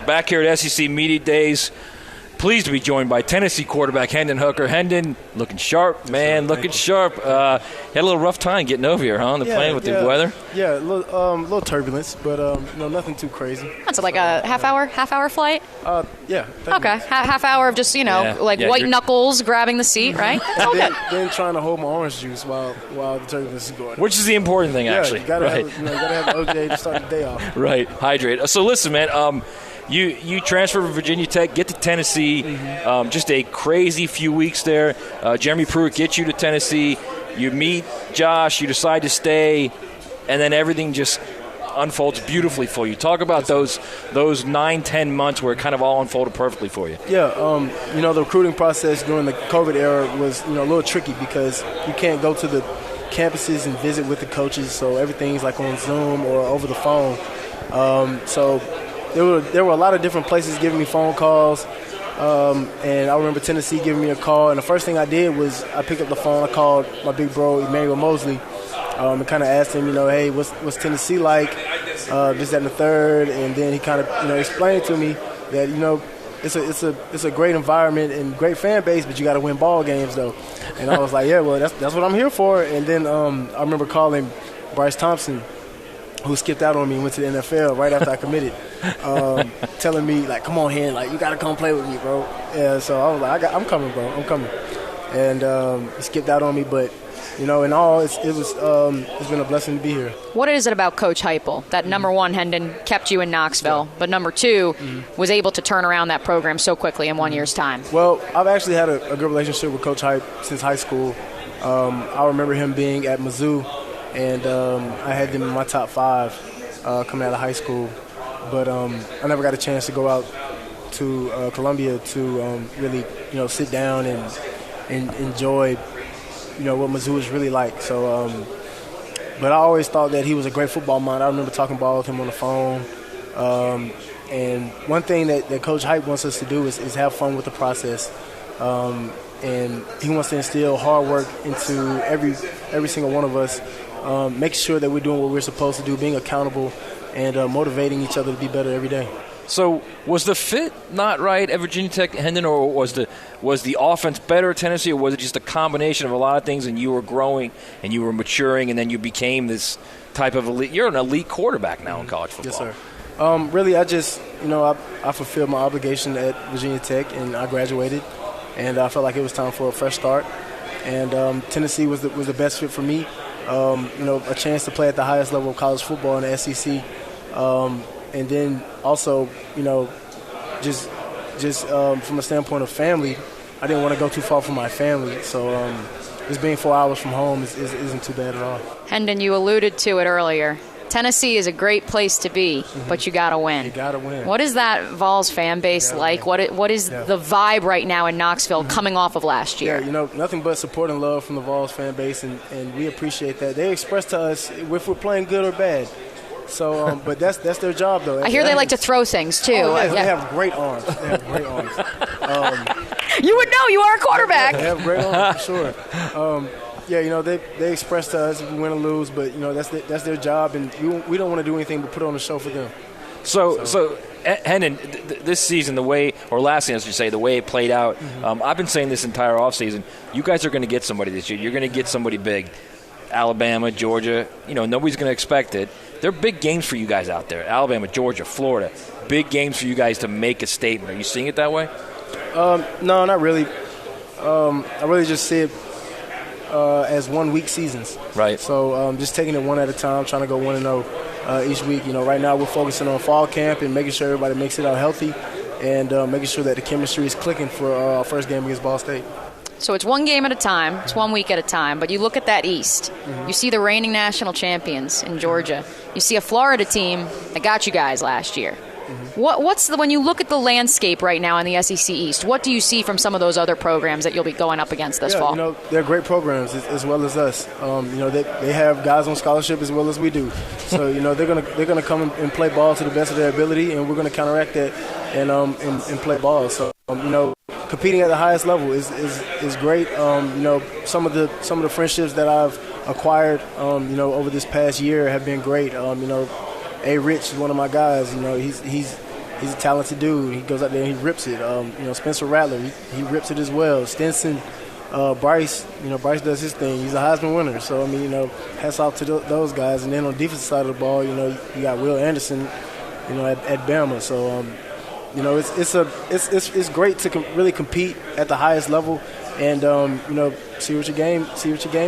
back here at SEC Media Days. Pleased to be joined by Tennessee quarterback Hendon Hooker. Hendon, looking sharp, man, looking sharp. Had a little rough time getting over here, huh, on the plane with the weather? Yeah, a little turbulence, but nothing too crazy. That's like a half hour flight? Yeah. Okay, half hour of just, white knuckles grabbing the seat, right? It's all good. Then trying to hold my orange juice while the turbulence is going. Which is the important thing, actually. You gotta have OJ to start the day off. Right, hydrate. So listen, man, You transfer from Virginia Tech, get to Tennessee, just a crazy few weeks there. Jeremy Pruitt gets you to Tennessee. You meet Josh, you decide to stay, and then everything just unfolds beautifully for you. Talk about those 9-10 months where it kind of all unfolded perfectly for you. Yeah, the recruiting process during the COVID era was a little tricky because you can't go to the campuses and visit with the coaches, so everything's like on Zoom or over the phone. So there were a lot of different places giving me phone calls, and I remember Tennessee giving me a call. And the first thing I did was I picked up the phone. I called my big bro, Emmanuel Mosley, and kind of asked him, hey, what's Tennessee like? This, that, and the third. And then he kind of, explained to me that, it's a great environment and great fan base, but you got to win ball games though. And I was like, yeah, well, that's what I'm here for. And then I remember calling Bryce Thompson, who skipped out on me and went to the NFL right after I committed, telling me, like, come on, Hen, like, you got to come play with me, bro. Yeah, so I was like, I'm coming, bro. I'm coming. And he skipped out on me, but, in all, it's been a blessing to be here. What is it about Coach Heupel that, number one, Hendon kept you in Knoxville, but number two, was able to turn around that program so quickly in 1 year's time? Well, I've actually had a good relationship with Coach Hype since high school. I remember him being at Mizzou, and I had them in my top 5 coming out of high school. But I never got a chance to go out to Columbia to really, sit down and enjoy, what Mizzou is really like. So, but I always thought that he was a great football mind. I remember talking ball with him on the phone. And one thing that Coach Hype wants us to do is have fun with the process. And he wants to instill hard work into every single one of us. Make sure that we're doing what we're supposed to do, being accountable, and motivating each other to be better every day. So was the fit not right at Virginia Tech, Hendon, or was the offense better at Tennessee, or was it just a combination of a lot of things and you were growing and you were maturing and then you became this type of elite? You're an elite quarterback now in college football. Yes, sir. Really, I just, I fulfilled my obligation at Virginia Tech and I graduated, and I felt like it was time for a fresh start. And Tennessee was the best fit for me. A chance to play at the highest level of college football in the SEC. And then also, just from a standpoint of family, I didn't want to go too far from my family. So just being 4 hours from home isn't too bad at all. Hendon, you alluded to it earlier. Tennessee is a great place to be, but you got to win. You got to win. What is that Vols fan base like? What is the vibe right now in Knoxville coming off of last year? Yeah, nothing but support and love from the Vols fan base, and we appreciate that. They express to us if we're playing good or bad. So, but that's their job, though. I hear they like to throw things, too. Oh, yeah. They have great arms. You would know. You are a quarterback. They have great arms, for sure. They express to us if we win or lose, but, that's their job, and we don't want to do anything but put on a show for them. So Hendon, this season, last season, I should say, the way it played out, I've been saying this entire offseason, you guys are going to get somebody this year. You're going to get somebody big. Alabama, Georgia, nobody's going to expect it. They're big games for you guys out there. Alabama, Georgia, Florida. Big games for you guys to make a statement. Are you seeing it that way? No, not really. I really just see it as 1 week seasons. Right. So just taking it one at a time, trying to go 1-0 each week. Right now we're focusing on fall camp and making sure everybody makes it out healthy, and making sure that the chemistry is clicking for our first game against Ball State. So it's one game at a time. It's 1 week at a time. But you look at that East. You see the reigning national champions in Georgia. You see a Florida team that got you guys last year. When you look at the landscape right now in the SEC East, what do you see from some of those other programs that you'll be going up against this fall? They're great programs as well as us. They have guys on scholarship as well as we do. So they're gonna come and play ball to the best of their ability, and we're gonna counteract that and play ball. So competing at the highest level is great. Some of the friendships that I've acquired over this past year have been great. A. Rich is one of my guys. he's a talented dude. He goes out there and he rips it. Spencer Rattler, he rips it as well. Stinson, Bryce, Bryce does his thing. He's a Heisman winner. So, hats off to those guys. And then on the defensive side of the ball, you got Will Anderson, at Bama. So, it's great to really compete at the highest level and, see what your game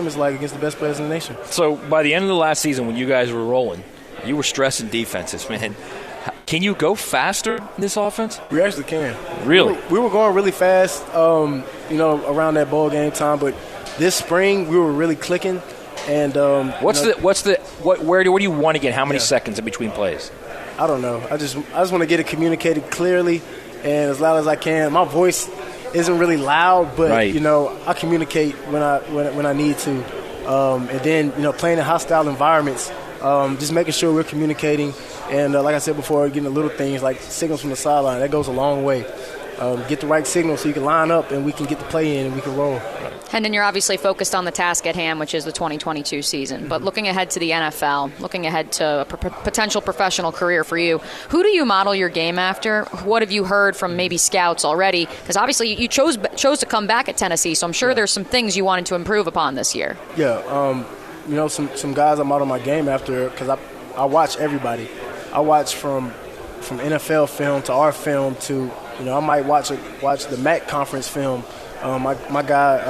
is like against the best players in the nation. So by the end of the last season when you guys were rolling, you were stressing defenses, man. Can you go faster in this offense? We actually can. Really? We were going really fast, around that bowl game time, but this spring we were really clicking. And where do you want to get how many seconds in between plays? I don't know. I just want to get it communicated clearly and as loud as I can. My voice isn't really loud, but right. I communicate when I need to. And then playing in hostile environments, just making sure we're communicating. And like I said before, getting the little things like signals from the sideline, that goes a long way. Get the right signal so you can line up and we can get the play in and we can roll. Hendon, you're obviously focused on the task at hand, which is the 2022 season. But looking ahead to the NFL, looking ahead to a potential professional career for you, who do you model your game after? What have you heard from maybe scouts already? Because obviously you chose to come back at Tennessee, so I'm sure there's some things you wanted to improve upon this year. Yeah, some guys I model my game after because I watch everybody. I watch from NFL film to our film to I might watch the MAC conference film. My guy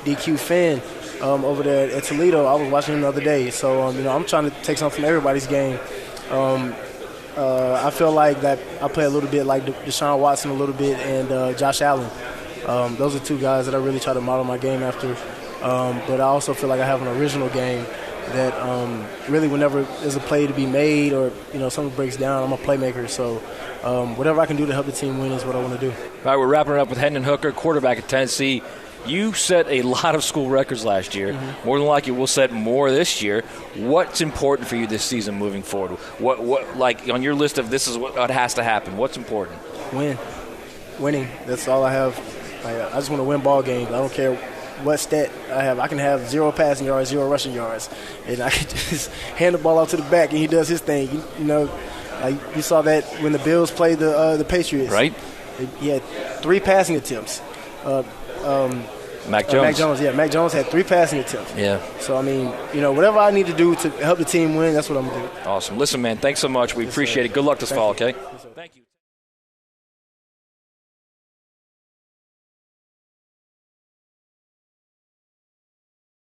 DQ Finn over there at Toledo, I was watching him the other day. So I'm trying to take something from everybody's game. I feel like that I play a little bit like Deshaun Watson a little bit and Josh Allen. Those are two guys that I really try to model my game after. But I also feel like I have an original game that really whenever there's a play to be made or something breaks down, I'm a playmaker. So whatever I can do to help the team win is what I want to do. All right, we're wrapping it up with Hendon Hooker, quarterback at Tennessee. You set a lot of school records last year. Mm-hmm. More than likely, we'll set more this year. What's important for you this season moving forward? What like on your list of this is what has to happen? What's important? Winning. That's all I have. I just want to win ball games. I don't care what stat I have. I can have 0 passing yards, 0 rushing yards, and I can just hand the ball out to the back, and he does his thing. Like you saw that when the Bills played the Patriots. Right. He had 3 passing attempts. Mac Jones. Mac Jones had 3 passing attempts. Yeah. So, whatever I need to do to help the team win, that's what I'm going to do. Awesome. Listen, man, thanks so much. We appreciate it. Good luck this fall, okay? Yes, thank you.